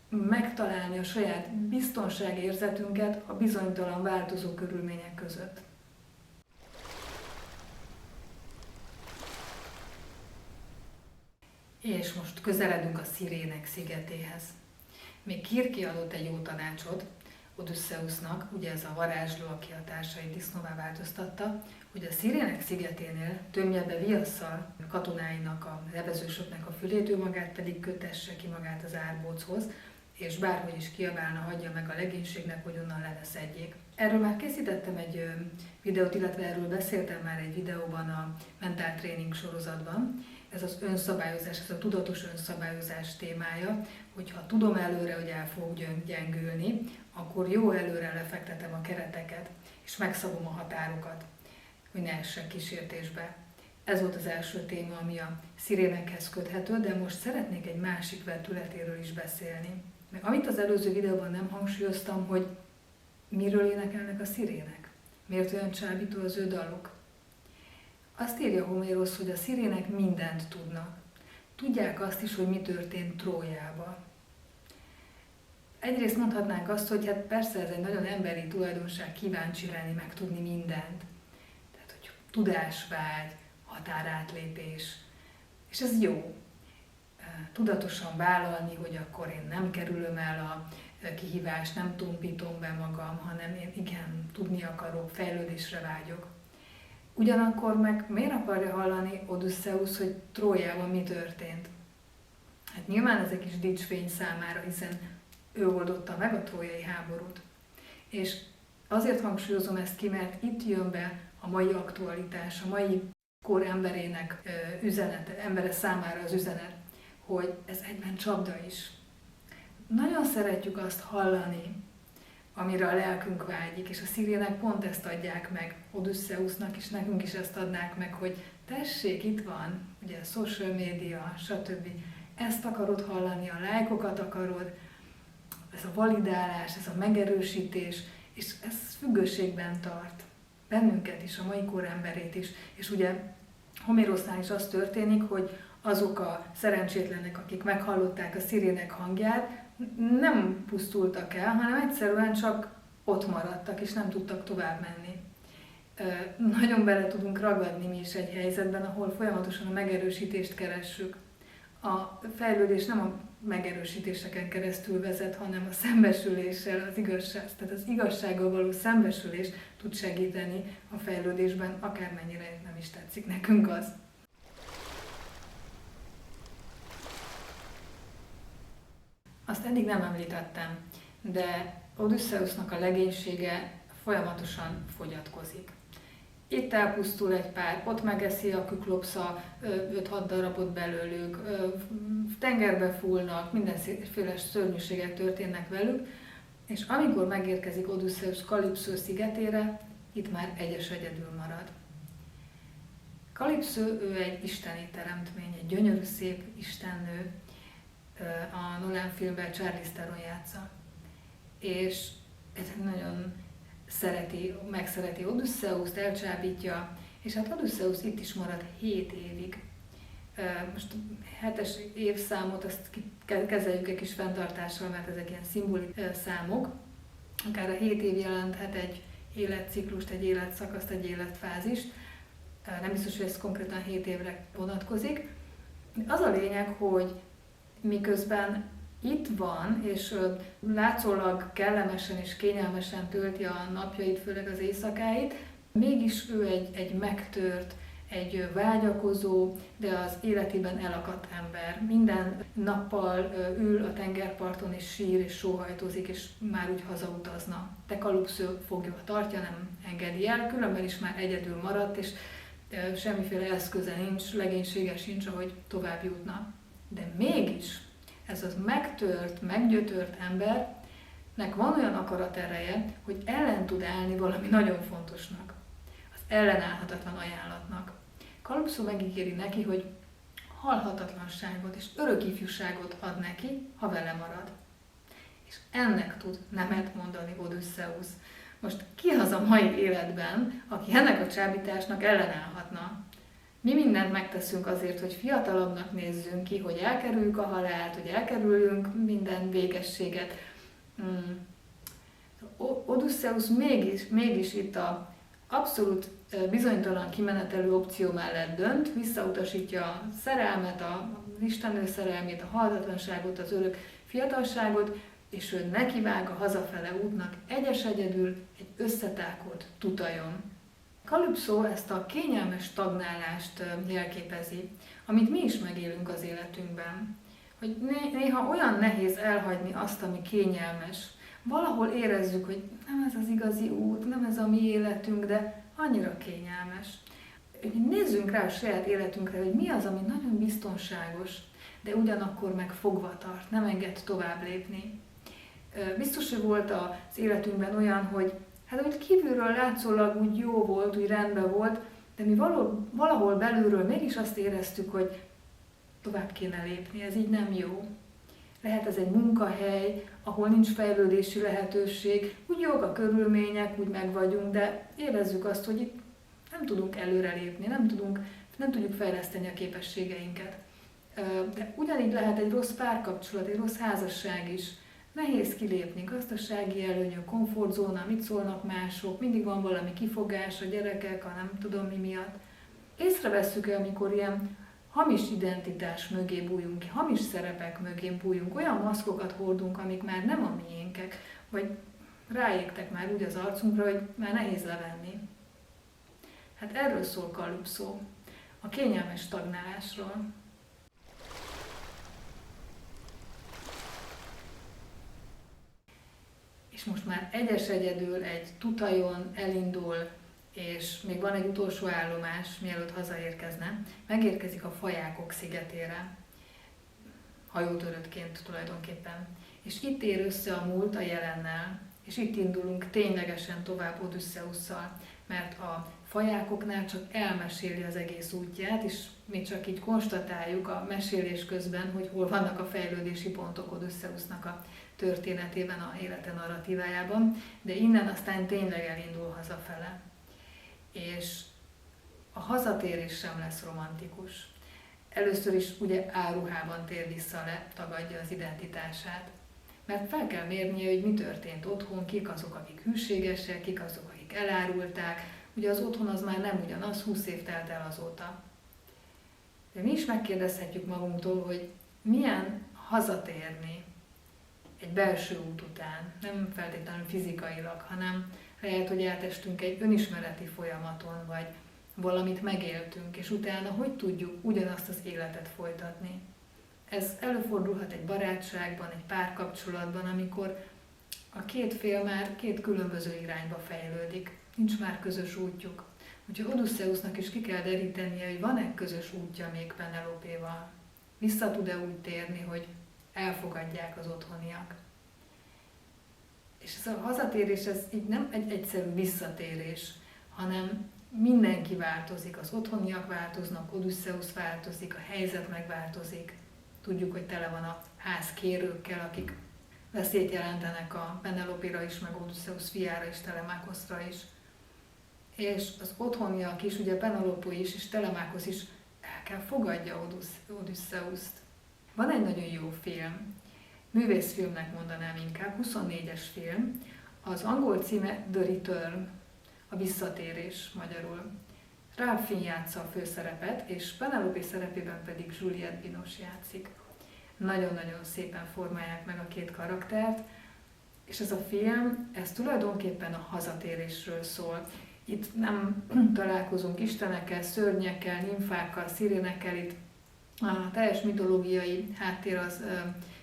[SPEAKER 1] megtalálni a saját biztonságérzetünket a bizonytalan változó körülmények között. És most közeledünk a Szirének szigetéhez. Még Kirké adott egy jó tanácsot Odysseusnak, ugye ez a varázsló, aki a társait disznóvá változtatta, hogy a Szirének szigeténél tömje be viasszal a katonáinak, a levezősöknek a fülét, ő magát pedig kötesse ki magát az árbóchoz, és bárhogy is kiabálna, hagyja meg a legénységnek, hogy onnan leveszedjék. Erről már készítettem egy videót, illetve erről beszéltem már egy videóban a Mentál Tréning sorozatban. Ez az önszabályozás, ez a tudatos önszabályozás témája, hogyha tudom előre, hogy el fogok gyengülni, akkor jó előre lefektetem a kereteket, és megszabom a határokat, hogy ne essek kísértésbe. Ez volt az első téma, ami a szirénekhez köthető, de most szeretnék egy másik vetületéről is beszélni. Meg amit az előző videóban nem hangsúlyoztam, hogy miről énekelnek a szirének? Miért olyan csábító az ő daluk? Azt írja Homérosz, hogy a szirének mindent tudnak. Tudják azt is, hogy mi történt Trójában. Egyrészt mondhatnánk azt, hogy hát persze ez egy nagyon emberi tulajdonság kíváncsi lenni, megtudni mindent. Tehát, hogy tudásvágy, határátlépés. És ez jó. Tudatosan vállalni, hogy akkor én nem kerülöm el a kihívást, nem tompítom be magam, hanem én igen, tudni akarok, fejlődésre vágyok. Ugyanakkor meg miért akarja hallani Odysseus, hogy Trójában mi történt? Hát nyilván ez egy kis dicsfény számára, hiszen ő oldotta meg a trójai háborút. És azért hangsúlyozom ezt ki, mert itt jön be a mai aktualitás, a mai kor emberének üzenete, embere számára az üzenet, hogy ez egyben csapda is. Nagyon szeretjük azt hallani, amire a lelkünk vágyik, és a szirének pont ezt adják meg Odysseusnak, és nekünk is ezt adnák meg, hogy tessék, itt van, ugye a social media, stb. Ezt akarod hallani, a lájkokat akarod, ez a validálás, ez a megerősítés, és ez függőségben tart. Bennünket is, a mai kor emberét is. És ugye Homérosznál is az történik, hogy azok a szerencsétlenek, akik meghallották a szirének hangját, nem pusztultak el, hanem egyszerűen csak ott maradtak, és nem tudtak tovább menni. Nagyon bele tudunk ragadni mi is egy helyzetben, ahol folyamatosan a megerősítést keressük. A fejlődés nem a megerősítéseken keresztül vezet, hanem a szembesüléssel, az igazság. Tehát az igazsággal való szembesülés tud segíteni a fejlődésben, akármennyire nem is tetszik nekünk az. Azt eddig nem említettem, de Odysseusnak a legénysége folyamatosan fogyatkozik. Itt elpusztul egy pár, ott megeszi a küklopsza 5-6 darabot belőlük, tengerbe fúlnak, mindenféle szörnyűségek történnek velük, és amikor megérkezik Odysseus Kalipszó szigetére, itt már egyedül marad. Kalipszó, ő egy isteni teremtmény, egy gyönyörű szép istennő, a Nolan filmben Charlize Theron játsza. És ez nagyon megszereti Odysseust, elcsábítja, és hát Odysseus itt is marad 7 évig. Most 7-es évszámot azt kezeljük egy kis fenntartással, mert ezek ilyen szimbolikus számok. Akár a 7 év jelenthet egy életciklust, egy életszakaszt, egy életfázist. Nem biztos, hogy ez konkrétan 7 évre vonatkozik. Az a lényeg, hogy miközben itt van, és látszólag kellemesen és kényelmesen tölti a napjait, főleg az éjszakáit, mégis ő egy megtört, egy vágyakozó, de az életében elakadt ember. Minden nappal ül a tengerparton és sír és sóhajtozik, és már úgy hazautazna. De Kalupszó fogja tartja, nem engedi el, különben is már egyedül maradt, és semmiféle eszköze nincs, legénysége sincs, ahogy tovább jutna. De mégis ez az megtört, meggyötört embernek van olyan akaratereje, hogy ellen tud állni valami nagyon fontosnak, az ellenállhatatlan ajánlatnak. Kalupszó megígéri neki, hogy halhatatlanságot és örök ifjúságot ad neki, ha vele marad. És ennek tud nemet mondani Odüsszeusz. Most ki az a mai életben, aki ennek a csábításnak ellenállhatna? Mi mindent megteszünk azért, hogy fiatalabbnak nézzünk ki, hogy elkerüljük a halált, hogy elkerüljünk minden végességet. Odüsszeusz mégis itt a abszolút bizonytalan kimenetelő opció mellett dönt, visszautasítja a szerelmet, az istennő szerelmét, a halhatatlanságot, az örök fiatalságot, és ő nekivág a hazafele útnak egyedül egy összetákolt tutajon. Kalupszó ezt a kényelmes stagnálást jelképezi, amit mi is megélünk az életünkben. Hogy néha olyan nehéz elhagyni azt, ami kényelmes. Valahol érezzük, hogy nem ez az igazi út, nem ez a mi életünk, de annyira kényelmes. Nézzünk rá a saját életünkre, hogy mi az, ami nagyon biztonságos, de ugyanakkor meg fogva tart, nem enged tovább lépni. Biztos, hogy volt az életünkben olyan, hogy úgy kívülről látszólag úgy jó volt, úgy rendben volt, de mi valahol belülről mégis azt éreztük, hogy tovább kéne lépni, ez így nem jó. Lehet ez egy munkahely, ahol nincs fejlődési lehetőség, úgy jók a körülmények, úgy meg vagyunk, de érezzük azt, hogy itt nem tudunk előrelépni, nem tudjuk fejleszteni a képességeinket. De ugyanígy lehet egy rossz párkapcsolat, egy rossz házasság is. Nehéz kilépni, gazdasági előnyök, komfortzóna, mit szólnak mások, mindig van valami kifogás a gyerekek, a nem tudom mi miatt. Észrevesszük-e, amikor ilyen hamis identitás mögé bújunk, hamis szerepek mögé bújunk, olyan maszkokat hordunk, amik már nem a miénkek, vagy ráégtek már úgy az arcunkra, hogy már nehéz levenni. Hát erről szól Kalupszó, a kényelmes stagnálásról. És most már egyedül egy tutajon elindul, és még van egy utolsó állomás, mielőtt hazaérkezne, megérkezik a Fajákok szigetére, hajótöröttként tulajdonképpen. És itt ér össze a múlt a jelennel, és itt indulunk ténylegesen tovább Odüsszeusszal, mert a Fajákoknál csak elmeséli az egész útját, és mi csak így konstatáljuk a mesélés közben, hogy hol vannak a fejlődési pontok Odüsszeusznak a történetében, a élete narratívájában, de innen aztán tényleg elindul hazafele. És a hazatérés sem lesz romantikus. Először is ugye álruhában tér vissza le, tagadja az identitását. Mert fel kell mérnie, hogy mi történt otthon, kik azok, akik hűségesek, kik azok, akik elárulták. Ugye az otthon az már nem ugyanaz, 20 év telt el azóta. De mi is megkérdezhetjük magunktól, hogy milyen hazatérni egy belső út után, nem feltétlenül fizikailag, hanem lehet, hogy átestünk egy önismereti folyamaton, vagy valamit megéltünk, és utána hogy tudjuk ugyanazt az életet folytatni. Ez előfordulhat egy barátságban, egy párkapcsolatban, amikor a két fél már két különböző irányba fejlődik, nincs már közös útjuk. Úgyhogy Odüsszeusznak is ki kell derítenie, hogy van-e közös útja még Penelopéval. Vissza tud-e úgy térni, hogy elfogadják az otthoniak. És ez a hazatérés, ez így nem egy egyszerű visszatérés, hanem mindenki változik, az otthoniak változnak, Odüsszeusz változik, a helyzet megváltozik. Tudjuk, hogy tele van a ház kérőkkel, akik veszélyt jelentenek a Penelopéra is, meg Odüsszeusz fiára is, Telemákoszra is. És az otthoniak is, ugye Penelope is, és Telemákosz is el kell fogadja Odüsszeuszt. Van egy nagyon jó film, művészfilmnek mondanám inkább, 24-es film, az angol címe The Return, a visszatérés magyarul. Ralph Fiennes játsza a főszerepet, és Penelope szerepében pedig Juliette Binoche játszik. Nagyon-nagyon szépen formálják meg a két karaktert, és ez a film, ez tulajdonképpen a hazatérésről szól. Itt nem találkozunk istenekkel, szörnyekkel, nimfákkal, szirénekkel, itt a teljes mitológiai háttér az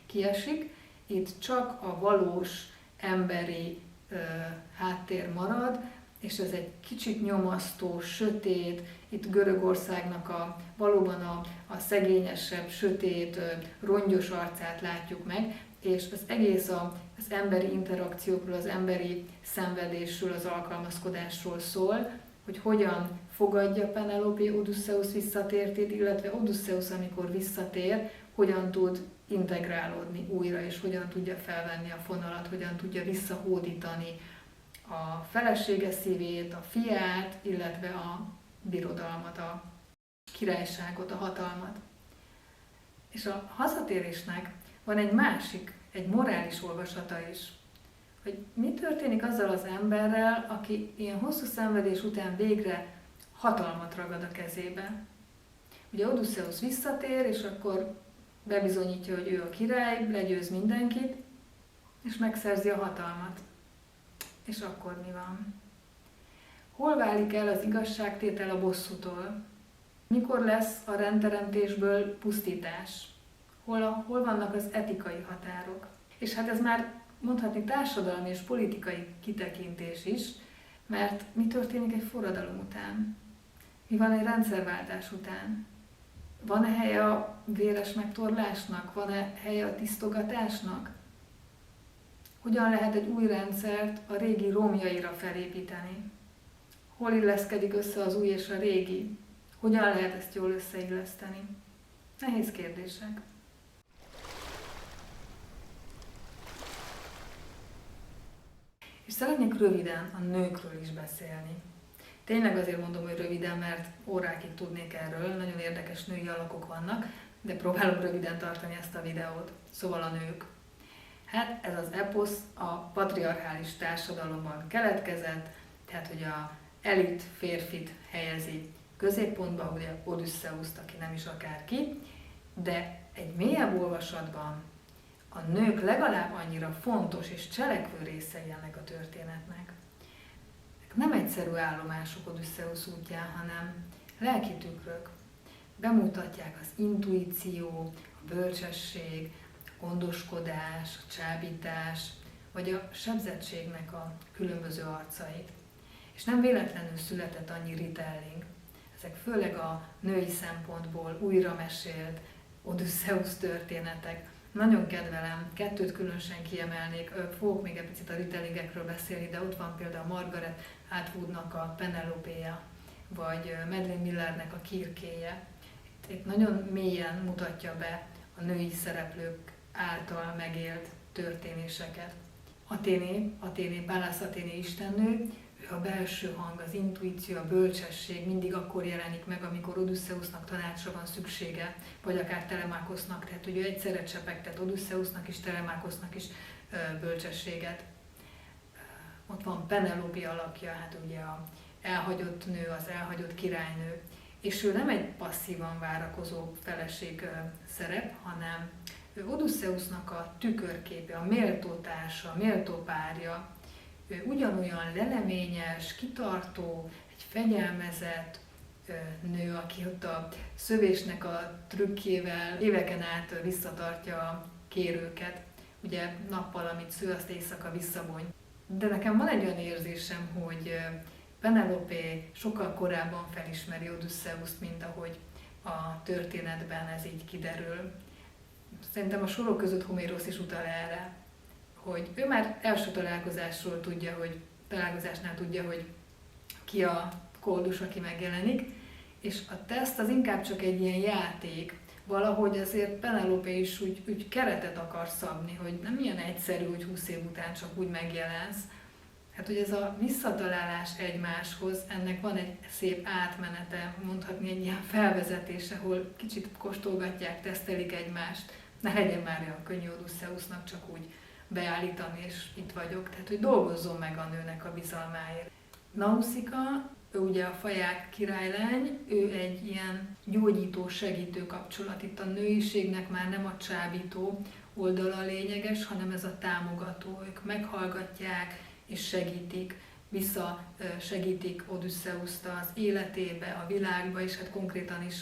[SPEAKER 1] kiesik, itt csak a valós emberi háttér marad, és ez egy kicsit nyomasztó, sötét, itt Görögországnak valóban a szegényesebb, sötét, rongyos arcát látjuk meg, és az egész az emberi interakciókról, az emberi szenvedésről, az alkalmazkodásról szól, hogy hogyan fogadja Penelope Odysseus visszatértét, illetve Odysseus, amikor visszatér, hogyan tud integrálódni újra, és hogyan tudja felvenni a fonalat, hogyan tudja visszahódítani a felesége szívét, a fiát, illetve a birodalmat, a királyságot, a hatalmat. És a hazatérésnek van egy másik, egy morális olvasata is, hogy mi történik azzal az emberrel, aki ilyen hosszú szenvedés után végre hatalmat ragad a kezébe. Ugye Odysseus visszatér, és akkor bebizonyítja, hogy ő a király, legyőz mindenkit, és megszerzi a hatalmat. És akkor mi van? Hol válik el az igazságtétel a bosszútól? Mikor lesz a rendteremtésből pusztítás? Hol vannak az etikai határok? És hát ez már mondhatni társadalmi és politikai kitekintés is, mert mi történik egy forradalom után? Mi van egy rendszerváltás után? Van-e helye a véres megtorlásnak? Van-e helye a tisztogatásnak? Hogyan lehet egy új rendszert a régi romjaira felépíteni? Hol illeszkedik össze az új és a régi? Hogyan lehet ezt jól összeilleszteni? Nehéz kérdések. És szeretnék röviden a nőkről is beszélni. Tényleg azért mondom, hogy röviden, mert órákig tudnék erről, nagyon érdekes női alakok vannak, de próbálom röviden tartani ezt a videót. Szóval a nők. Hát ez az eposz a patriarchális társadalomban keletkezett, tehát hogy a elit férfit helyezi középpontba, ugye Odysseuszt, aki nem is akárki, de egy mélyebb olvasatban a nők legalább annyira fontos és cselekvő részei ennek a történetnek. Nem egyszerű állomások Odysseus útján, hanem lelki tükrök. Bemutatják az intuíció, a bölcsesség, a gondoskodás, a csábítás, vagy a sebzettségnek a különböző arcait. És nem véletlenül született annyi retelling. Ezek főleg a női szempontból újra mesélt Odysseus történetek. Nagyon kedvelem, kettőt különösen kiemelnék, fogok még egy picit a retellingekről beszélni, de ott van például Margaret Atwoodnak a Penelope-ja, vagy Madeline Millernek a Kirkéje. Itt nagyon mélyen mutatja be a női szereplők által megélt történéseket. Athéné, Pallas Athéné istennő, ő a belső hang, az intuíció, a bölcsesség mindig akkor jelenik meg, amikor Odysseusnak tanácsra van szüksége, vagy akár Telemákosznak, tehát hogy ő egyszerre csepegtet Odysseusnak is, Telemákosznak is bölcsességet. Ott van Penelope alakja, hát ugye a elhagyott nő, az elhagyott királynő, és ő nem egy passzívan várakozó feleség szerep, hanem ő Odysseusnak a tükörképe, a méltó társa, a méltó párja. Ő ugyanolyan leleményes, kitartó, egy fegyelmezett nő, aki ott a szövésnek a trükkjével éveken át visszatartja a kérőket. Ugye nappal, amit sző, azt éjszaka visszavonj. De nekem van egy olyan érzésem, hogy Penelope sokkal korábban felismeri Odysseust, mint ahogy a történetben ez így kiderül. Szerintem a sorok között Homérosz is utal erre, hogy ő már első találkozásnál tudja, hogy ki a koldus, aki megjelenik, és a teszt az inkább csak egy ilyen játék, valahogy azért Penelope is úgy keretet akar szabni, hogy nem ilyen egyszerű, hogy 20 év után csak úgy megjelensz. Hát, hogy ez a visszatalálás egymáshoz, ennek van egy szép átmenete, mondhatni egy ilyen felvezetés, ahol kicsit kóstolgatják, tesztelik egymást, ne legyen már olyan könnyű Odysseusnak csak úgy beállítani, és itt vagyok. Tehát, hogy dolgozzon meg a nőnek a bizalmáért. Nausicaa, ő ugye a faják királylány, ő egy ilyen gyógyító, segítő kapcsolat. Itt a nőiségnek már nem a csábító oldala lényeges, hanem ez a támogató. Ők meghallgatják és segítik, visszasegítik Odüsszeuszt az életébe, a világba, és hát konkrétan is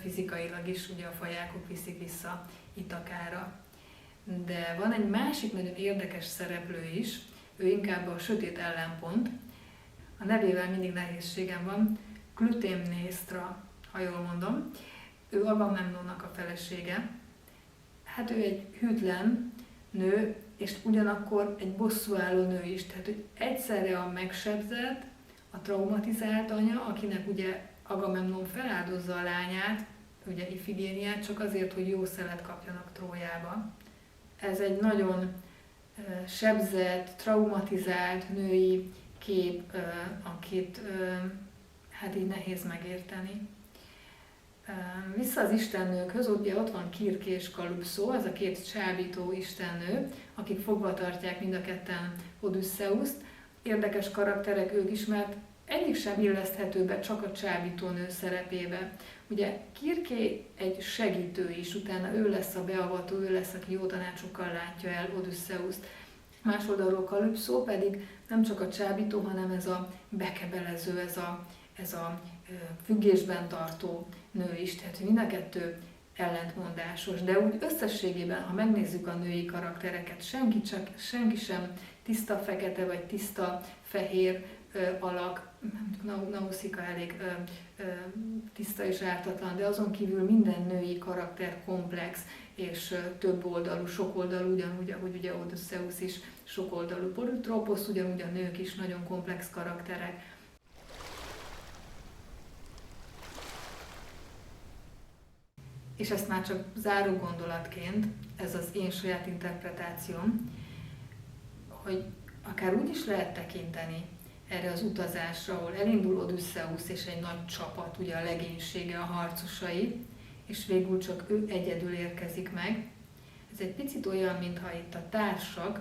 [SPEAKER 1] fizikailag is ugye a fajákok viszik vissza Ithakára. De van egy másik nagyon érdekes szereplő is, ő inkább a sötét ellenpont. A nevével mindig nehézségem van, Klütemnésztra, ha jól mondom. Ő Agamemnonnak a felesége. Hát ő egy hűtlen nő, és ugyanakkor egy bosszúálló nő is. Tehát, hogy egyszerre a megsebzett, a traumatizált anya, akinek ugye Agamemnon feláldozza a lányát, ugye Ifigéniát, csak azért, hogy jó szelet kapjanak Trójába. Ez egy nagyon sebzett, traumatizált női kép, akit hát így nehéz megérteni. Vissza az istennőkhöz, ugye ott van Kirké és Kalypszó, az a két csábító istennő, akik fogva tartják mind a ketten Odüsszeuszt. Érdekes karakterek ők is, mert egyik sem illeszthető be csak a csábítónő szerepébe. Ugye Kirké egy segítő is, utána ő lesz a beavató, ő lesz, aki jó tanácsokkal látja el Odüsszeuszt. Más oldalról Kalypszó pedig nem csak a csábító, hanem ez a bekebelező, ez a függésben tartó nő is, tehát mind a kettő ellentmondásos, de úgy összességében, ha megnézzük a női karaktereket, senki sem tiszta fekete vagy tiszta fehér alak, Nauszika elég tiszta és ártatlan, de azon kívül minden női karakter komplex és több oldalú, sokoldalú, ugyanúgy, ahogy ugye Odüsszeusz is sokoldalú. Polütróposz, ugyanúgy a nők is nagyon komplex karakterek. És ezt már csak záró gondolatként, ez az én saját interpretációm, hogy akár úgy is lehet tekinteni erre az utazásra, ahol elindul Odüsszeusz és egy nagy csapat, ugye a legénysége, a harcosai, és végül csak ő egyedül érkezik meg. Ez egy picit olyan, mintha itt a társak,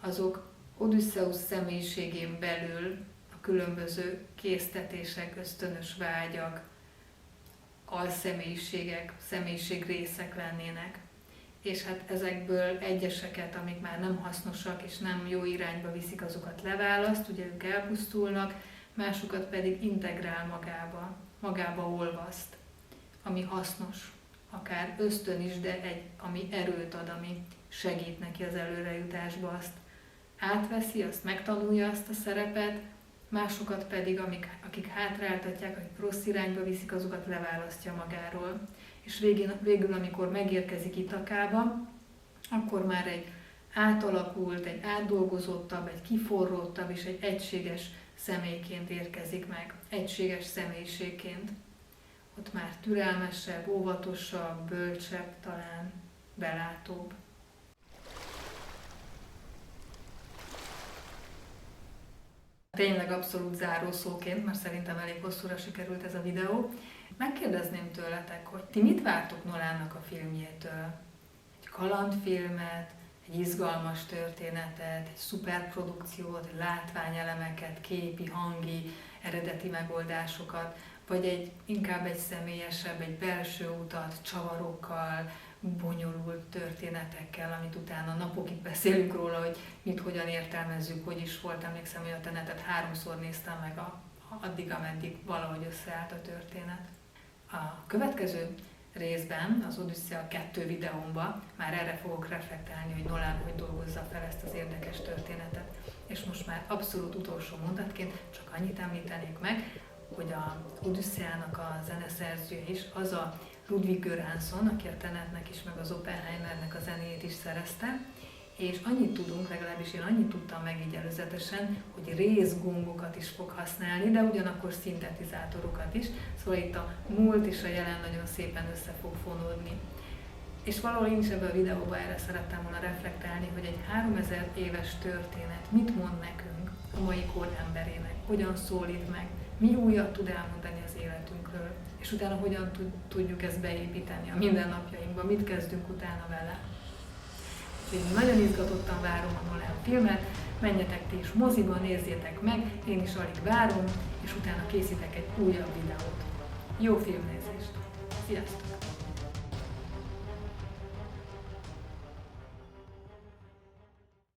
[SPEAKER 1] azok Odüsszeusz személyiségén belül a különböző késztetések, ösztönös vágyak, alszemélyiségek, személyiségrészek lennének. És hát ezekből egyeseket, amik már nem hasznosak és nem jó irányba viszik, azokat leválaszt, ugye ők elpusztulnak, másokat pedig integrál magába olvaszt, ami hasznos, akár ösztön is, de ami erőt ad, ami segít neki az előrejutásba, azt átveszi, azt megtanulja azt a szerepet, másokat pedig, akik hátráltatják, akik rossz irányba viszik, azokat leválasztja magáról. És végül, amikor megérkezik Ithakába, akkor már egy átalakult, egy átdolgozottabb, egy kiforróttabb és egy egységes személyként érkezik meg, egységes személyiségként. Ott már türelmesebb, óvatosabb, bölcsebb, talán belátóbb. Tényleg abszolút zárószóként, mert szerintem elég hosszúra sikerült ez a videó. Megkérdezném tőletek, hogy ti mit vártok Nolannak a filmjétől? Egy kalandfilmet, egy izgalmas történetet, egy szuperprodukciót, látványelemeket, képi, hangi, eredeti megoldásokat, vagy inkább egy személyesebb, egy belső utat, csavarokkal, bonyolult történetekkel, amit utána napokig beszélünk róla, hogy mit, hogyan értelmezzük, hogy is volt. Emlékszem, hogy a Tenetet 3-szor néztem meg addig, ameddig valahogy összeállt a történet. A következő részben, az Odüsszea 2 videómban már erre fogok reflektálni, hogy Nolan hogy dolgozza fel ezt az érdekes történetet. És most már abszolút utolsó mondatként csak annyit említenék meg, hogy az Odüsszeának a zeneszerzője is az a Ludwig Göransson, aki a Tenetnek is, meg az Oppenheimernek a zenéjét is szerezte, és annyit tudunk, legalábbis én annyit tudtam meg így előzetesen, hogy részgongokat is fog használni, de ugyanakkor szintetizátorokat is, szóval itt a múlt és a jelen nagyon szépen össze fog fonódni. És valahol én is ebben a videóban erre szerettem volna reflektálni, hogy egy 3000 éves történet mit mond nekünk, a mai kor emberének, hogyan szólít meg, mi újat tud elmondani az életünkről, és utána hogyan tudjuk ezt beépíteni a mindennapjainkba, mit kezdünk utána vele. Úgyhogy nagyon izgatottan várom a Nolan filmet, menjetek ti is moziba, nézzétek meg, én is alig várom, és utána készítek egy újabb videót. Jó filmnézést! Sziasztok!